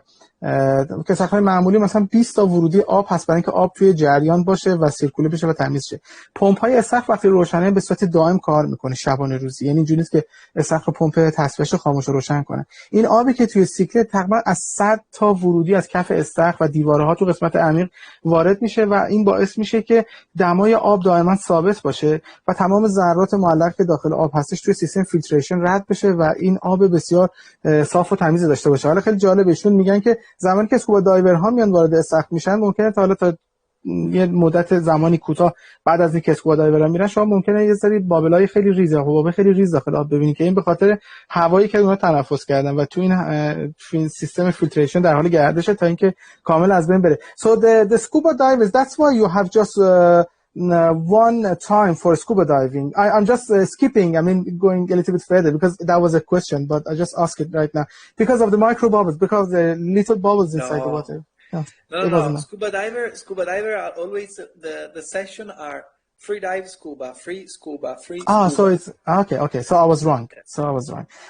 که استخر معمولی مثلا 20 تا ورودی آب هست برای اینکه آب توی جریان باشه و سیرکوله بشه و تمیز شه. پمپ‌های استخر وقتی روشنه به صورت دائم کار میکنه شبانه روزی. یعنی اینجوری نیست که استخر پمپ تصفیه‌اش خاموش و روشن کنه. این آبی که توی سیکل تقریبا از 100 تا ورودی از کف استخر و دیوارها تو قسمت عمیق وارد میشه و این باعث میشه که دمای آب دائما ثابت باشه و تمام ذرات معلق که داخل آب هستش توی سیستم فیلتریشن رد بشه و این آب بسیار صاف و تمیز داشته باشه. حالا خیلی جالب ایشون میگن که زمانی که اسکوبا دایورها میان وارد استخر میشن ممکنه تا یه مدت زمانی کوتاه بعد از اینکه اسکوبا دایورها میرن شما ممکنه یه سری بابلای خیلی ریز حباب خیلی ریز داخل آب ببینید که این به خاطر هوایی که اونها تنفس کردن و تو این سیستم فیلتریشن در حال گردشه تا اینکه کامل از بین بره. So the scuba divers, that's why you have just one time for scuba diving. I'm just skipping, I mean going a little bit further because that was a question, but I just ask it right now. Because of the micro bubbles, because the little bubbles inside the water. No. Scuba diver are always, the session are free dive scuba, free scuba. So it's, okay. So I was wrong.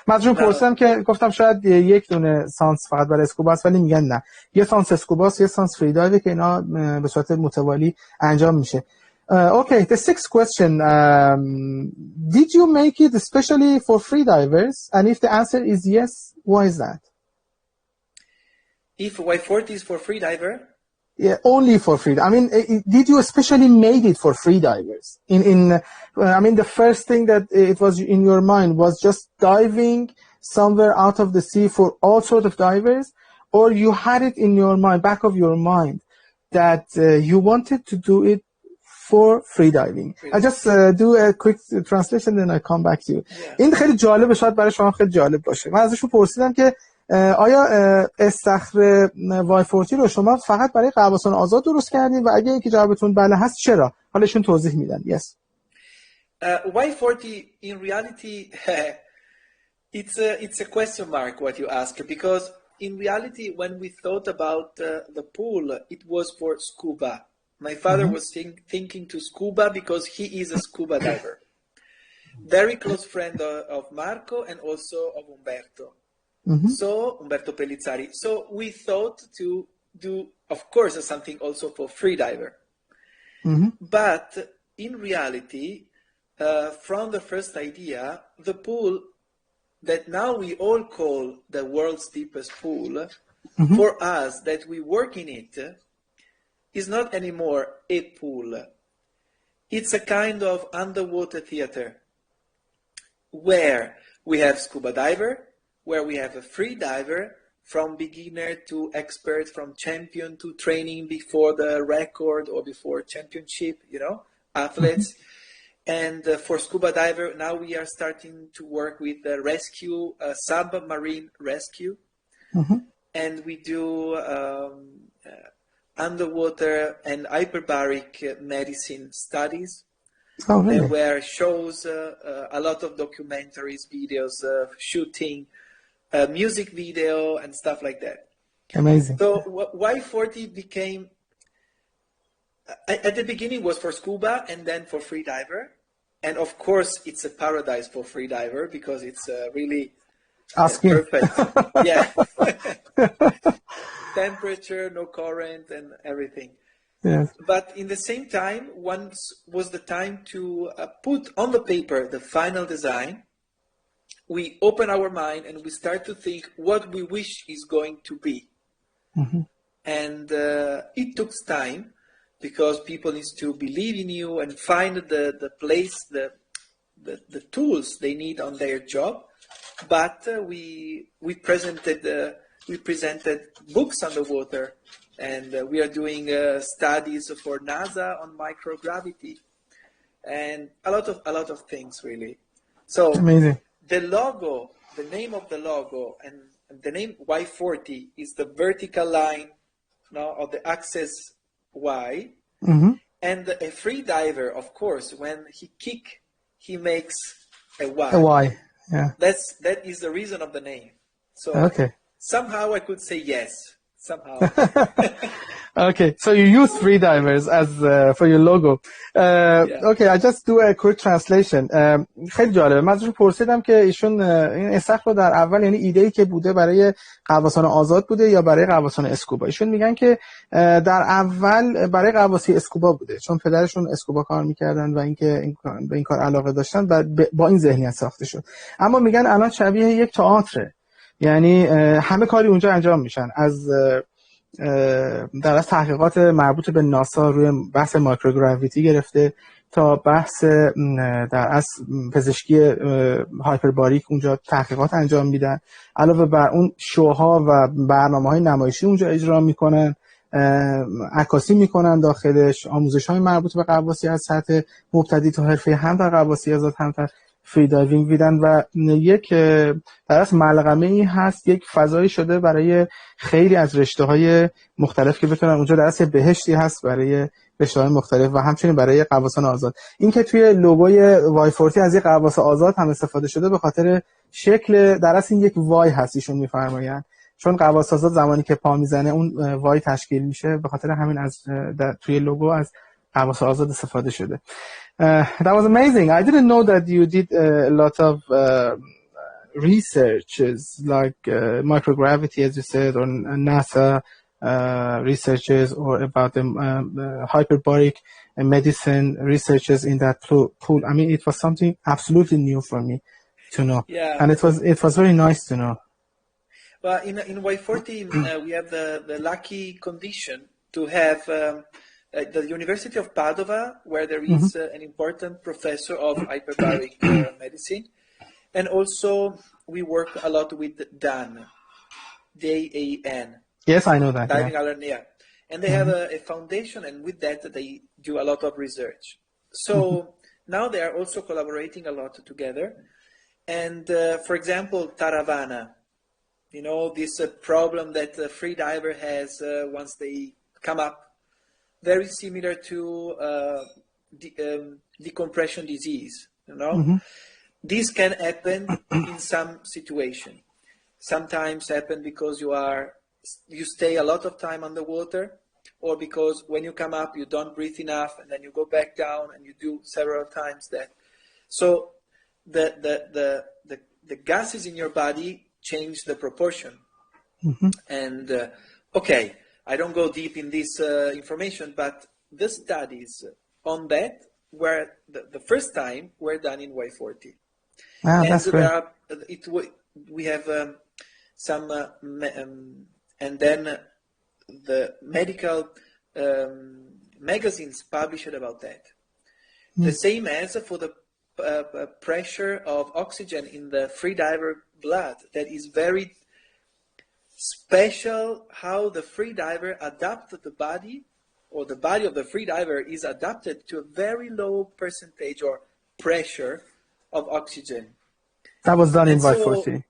من ازشون پرسیدم که گفتم شاید یک دونه سانس فقط برای اسکوبا است ولی میگن نه. یه سانس اسکوباست، یه سانس فری دایو که اینا به صورت متوالی انجام میشه. Okay, the sixth question. Did you make it especially for free divers? And if the answer is yes, why is that? If Y40 is for free diver? Yeah, only for free. I mean, did you especially made it for free divers? I mean, the first thing that it was in your mind was just diving somewhere out of the sea for all sorts of divers, or you had it in your mind, back of your mind, that you wanted to do it for free diving. I just do a quick translation then I come back to you. این خیلی جالبه، شاید برای شما خیلی جالب باشه. من ازشون پرسیدم که آیا استخر وای 40 رو شما فقط برای غواصان آزاد درست کردین و اگه اینکه جوابتون بله هست چرا؟ حالا ایشون توضیح میدن. Yes. Y40 in reality it's a question mark what you ask, because in reality when we thought about the pool it was for scuba. My father was thinking to scuba because he is a scuba diver. Very close friend of Marco and also of Umberto. So Umberto Pellizzari. So we thought to do, of course, something also for free diver. But in reality, from the first idea, the pool that now we all call the world's deepest pool, for us that we work in it, is not anymore a pool. It's a kind of underwater theater where we have scuba diver, where we have a free diver, from beginner to expert, from champion to training before the record or before championship, athletes. And for scuba diver, now we are starting to work with the rescue, submarine rescue. And we do underwater and hyperbaric medicine studies. Oh, really? Where shows a lot of documentaries, videos, shooting, music video and stuff like that. Amazing. So Y40 became, at the beginning was for scuba and then for free diver. And of course it's a paradise for free diver because it's really perfect. Yeah. Temperature, no current and everything. Yes. But in the same time, once was the time to put on the paper the final design. We open our mind and we start to think what we wish is going to be. And it took time because people need to believe in you and find the place, the tools they need on their job. But we presented books underwater. And we are doing studies for NASA on microgravity, and a lot of things really. So amazing. The logo, the name of the logo, and the name Y40 is the vertical line, of the axis Y, and a free diver, of course, when he kick, he makes a Y. A Y, yeah. That is the reason of the name. So somehow I could say yes. Somehow. Okay, so you use free divers as for your logo. Okay, I just do a quick translation. خیلی جالبه. من ازشون پرسیدم که ایشون این استخر رو در اول، یعنی ایده‌ای که بوده برای غواصان آزاد بوده یا برای غواصان اسکوبا. ایشون میگن که در اول برای غواصی اسکوبا بوده، چون پدرشون اسکوبا کار میکردن و اینکه به این کار علاقه داشتن و با این ذهنیت ساخته شد. اما میگن الان شبیه یک تئاتره. یعنی همه کاری اونجا انجام میشن، از در از تحقیقات مربوط به ناسا روی بحث مایکروگراویتی گرفته تا بحث در از پزشکی هایپرباریک اونجا تحقیقات انجام میدن. علاوه بر اون شوها و برنامه‌های نمایشی اونجا اجرا میکنن، عکاسی میکنن داخلش، آموزش‌های مربوط به غواصی از سطح مبتدی تا حرفه، هم در غواصی آزاد هم در فری دایوینگ میدن و یک در اصل ملغمه‌ای هست، یک فضایی شده برای خیلی از رشته‌های مختلف که بتونن اونجا در اصل بهشتی هست برای رشته‌های مختلف و همچنین برای غواصان آزاد. این که توی لوگوی Y40 از یک غواص آزاد هم استفاده شده به خاطر شکل در اصل این یک وای هست، ایشون می‌فرمایند، چون غواص آزاد زمانی که پا میزنه اون وای تشکیل میشه، به خاطر همین از توی لوگو از غواص آزاد استفاده شده. That was amazing. I didn't know that you did a lot of researches like microgravity, as you said, or NASA researches, or about the hyperbaric medicine researches in that pool. I mean, it was something absolutely new for me to know. Yeah. And it was very nice to know. Well, in Y40, we have the lucky condition to have at the University of Padova, where there is an important professor of hyperbaric medicine. And also we work a lot with DAN, D-A-N. Yes, I know that. Diving RNA. And they have a foundation, and with that they do a lot of research. So now they are also collaborating a lot together. And for example, Taravana, you know, this problem that a free diver has once they come up, very similar to decompression disease, you know. This can happen in some situation. Sometimes happen because you stay a lot of time underwater, or because when you come up you don't breathe enough and then you go back down and you do several times that. So the gases in your body change the proportion. And okay, I don't go deep in this information, but the studies on that were the first time were done in Y40. And that's great. We have some, and then the medical magazines published about that. The same as for the pressure of oxygen in the freediver blood. That is very special how the freediver adapted the body, or the body of the freediver is adapted to a very low percentage or pressure of oxygen. That was done in Y40.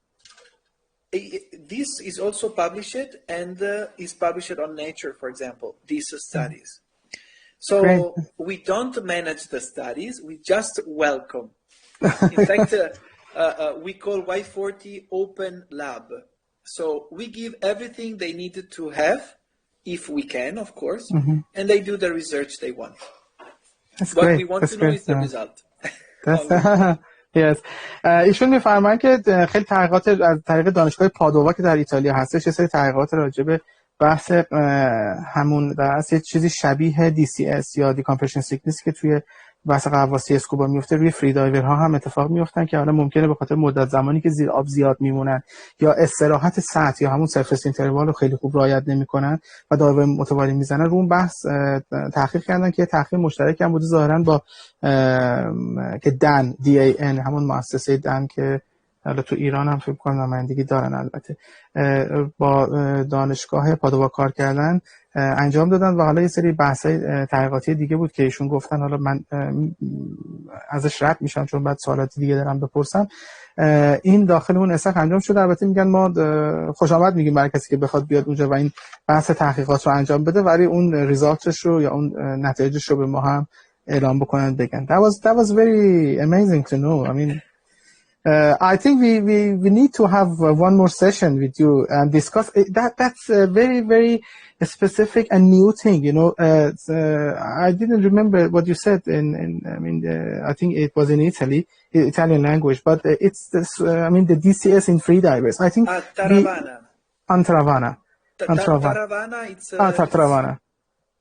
This is also published and is published on Nature, for example, these studies. So Great. we don't manage the studies, we just welcome. In fact, we call Y40 Open Lab. So we give everything they needed to have, if we can, of course, and they do the research they want. That's What great. we want That's to know great. is the result. Yes. ایشون میفرمایند که خیلی تحقیقات از طریق دانشگاه پادووا که در ایتالیا هستش، یه سری تحقیقات راجع به بحث همون در اصل چیزی شبیه DCS یا دیکامپرشن سیکنس که توی بحث غواصی اسکوبا میفته روی فری دایورها هم اتفاق میفتن، که حالا ممکنه به خاطر مدت زمانی که زیر آب زیاد میمونن یا استراحت سطح یا همون سرفیس اینتروال رو خیلی خوب رعایت نمیکنن و دایور متوالی میزنن، رو اون بحث تحقیق کردن که تحقیق مشترک هم بوده ظاهرا با که دن DAN، همون مؤسسه دن که حالا تو ایران هم فکر کنم نمایندگی دارن، البته با دانشگاه پادووا کار کردن انجام دادن و حالا یه سری بحث‌های تحقیقاتی دیگه بود که ایشون گفتن حالا من ازش رد میشم چون بعد سوالات دیگه دارم بپرسم. این داخل اون اسق انجام شده. البته میگن ما خوش آمد میگیم برای کسی که بخواد بیاد اونجا و این بحث تحقیقات رو انجام بده، ولی اون ریزالتش رو یا اون نتایجش رو به ما هم اعلام بکنن بگن. That was very amazing to know. I mean, I think we need to have one more session with you and discuss that's a very, very specific and new thing, you know. I didn't remember what you said I think it was in Italian language, but it's this, the DCS in free divers. I think Taravana. Taravana. Taravana. Taravana.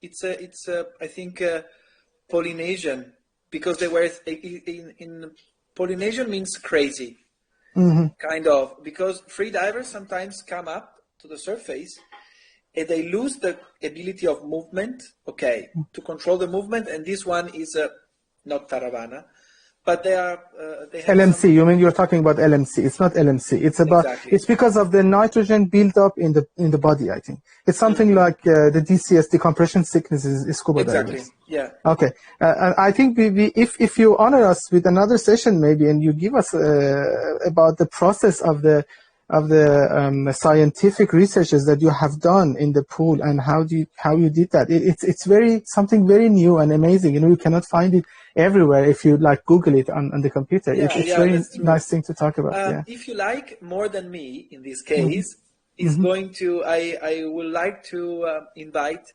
It's I think Polynesian, because they were in Polynesian means crazy, kind of, because free divers sometimes come up to the surface and they lose the ability of movement, to control the movement, and this one is not Taravana, but they have LMC. You mean you're talking about LMC? It's not LMC. It's about It's because of the nitrogen build up in the body. I think it's something like the DCS, decompression sickness, is scuba divers. Yeah. Okay. I think if you honor us with another session maybe, and you give us about the process of the scientific researches that you have done in the pool and how you did that. It's something very new and amazing. You know, you cannot find it everywhere if you like Google it on the computer. It's very nice thing to talk about. If you like, more than me in this case, is going to, I would like to invite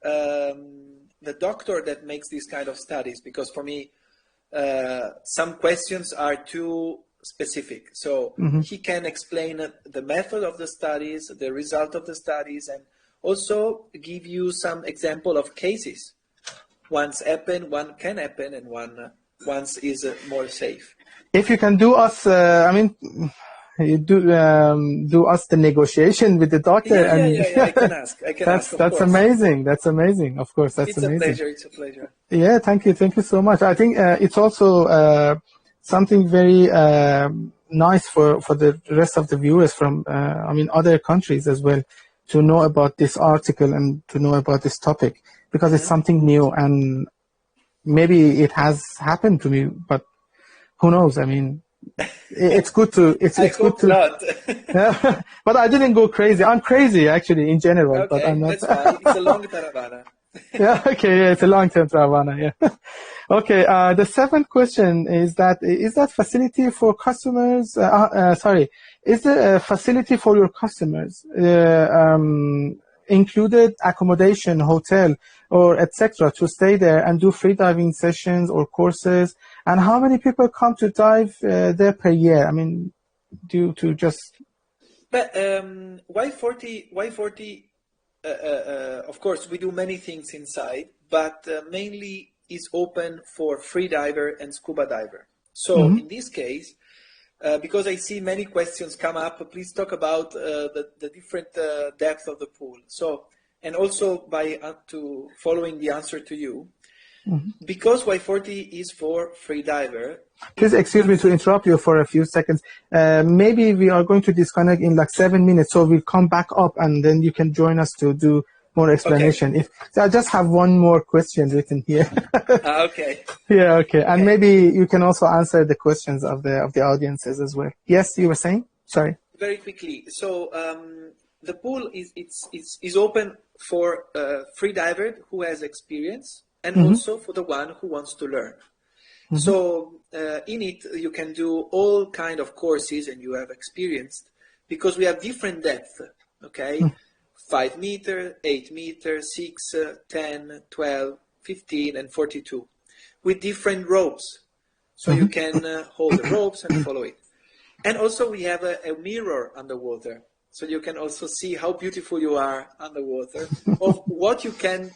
the doctor that makes these kind of studies, because for me, some questions are too specific. So he can explain the method of the studies, the result of the studies, and also give you some example of cases. Once happen, one can happen, and once is more safe. If you can do us, you do us the negotiation with the doctor. Yeah. I can ask. That's amazing. That's amazing. Of course, that's amazing. It's a pleasure. Yeah, thank you so much. I think it's also something very nice for the rest of the viewers from other countries as well, to know about this article and to know about this topic, because it's something new, and maybe it has happened to me, but who knows? I mean, it's good to it's good to not. But I didn't go crazy. I'm crazy actually in general, Okay, but I'm not. that's fine. It's a long taravana. It's a long-term taravana. Yeah. Okay. The seventh question is that facility for customers? Is the facility for your customers included accommodation, hotel, or etc. to stay there and do free diving sessions or courses? And how many people come to dive there per year? I mean, due to just. But Y40. Of course, we do many things inside, but mainly is open for free diver and scuba diver. So in this case, because I see many questions come up, please talk about the different depth of the pool. So, and also by following the answer to you, because Y40 is for free diver. Please excuse me to interrupt you for a few seconds. Maybe we are going to disconnect in like 7 minutes, so we'll come back up and then you can join us to do more explanation. Okay. I just have one more question written here. Okay. Yeah, okay. And maybe you can also answer the questions of the audiences as well. Yes, you were saying? Sorry. Very quickly. So the pool is open for free diver who has experience, and also for the one who wants to learn. So in it, you can do all kind of courses, and you have experienced, because we have different depth, okay? 5 meter, 8 meter, 6, 10, 12, 15, and 42, with different ropes. So you can hold the ropes and follow it. And also we have a mirror underwater. So you can also see how beautiful you are underwater, of what you can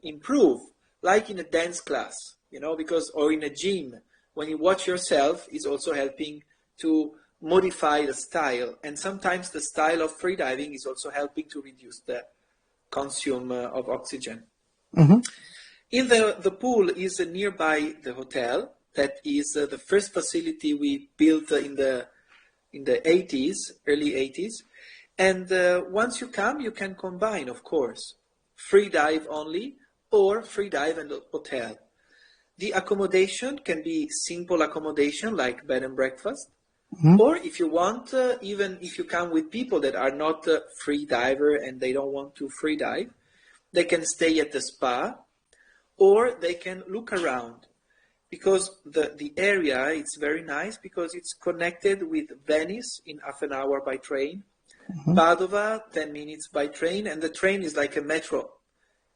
improve, like in a dance class, or in a gym, when you watch yourself, is also helping to modify the style. And sometimes the style of freediving is also helping to reduce the consume of oxygen. In the pool is nearby the hotel. That is the first facility we built in the 80s, early 80s. And once you come, you can combine, of course, free dive only or free dive and hotel. The accommodation can be simple accommodation like bed and breakfast. Or if you want, even if you come with people that are not free diver and they don't want to free dive, they can stay at the spa, or they can look around. Because the area, it's very nice because it's connected with Venice in half an hour by train, Padova, 10 minutes by train, and the train is like a metro.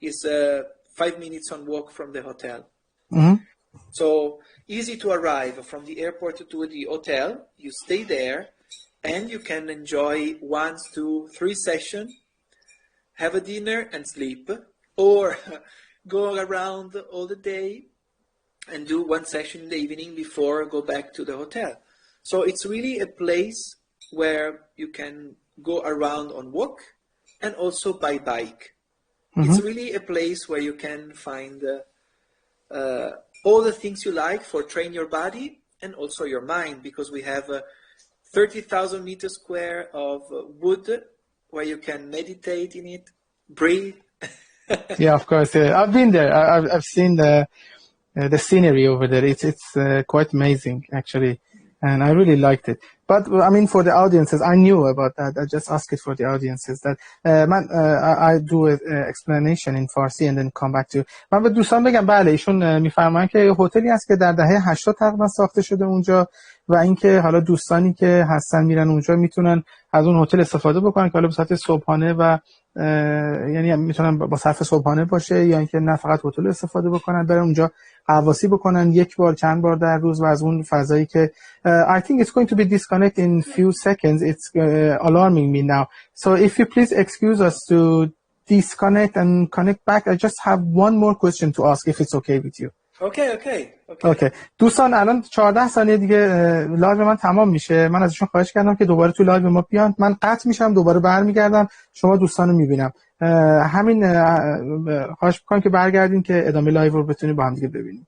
It's 5 minutes on walk from the hotel. So easy to arrive from the airport to the hotel. You stay there and you can enjoy 1, 2, 3 sessions, have a dinner and sleep, or go around all the day and do 1 session in the evening before go back to the hotel. So it's really a place where you can go around on walk and also by bike. It's really a place where you can find all the things you like for train your body and also your mind, because we have 30,000 meters square of wood where you can meditate in it, breathe. Yeah, of course. I've been there. I've seen the scenery over there. It's quite amazing, actually, and I really liked it. But I mean, for the audiences, I knew about that. I just asked it for the audiences that I do an explanation in Farsi and then come back to. من به دوستان بگم بله ایشون میفرمایند که هتلی است که در دهه 80 تقریبا ساخته شده اونجا، و اینکه حالا دوستانی که هستن میرن اونجا میتونن از اون هتل استفاده بکنن که حالا به صورت صبحانه و یعنی میتونن با صرف صبحانه باشه، یا اینکه نه فقط هتل استفاده بکنن، برن اونجا غواصی بکنن 1 بار چند بار در روز، و از اون فضایی که I think it's going to be disconnected in few seconds. It's alarming me now. So if you please excuse us to disconnect and connect back, I just have one more question to ask if it's okay with you. اوکی دوستان، الان 14 ثانیه دیگه لایو من تمام میشه. من ازشون خواهش کردم که دوباره تو لایو ما بیان. من قطع میشم، دوباره برمیگردم، شما دوستان رو میبینم. همین خواهش میکنم که برگردین که ادامه لایو رو بتونید با هم دیگه ببینیم.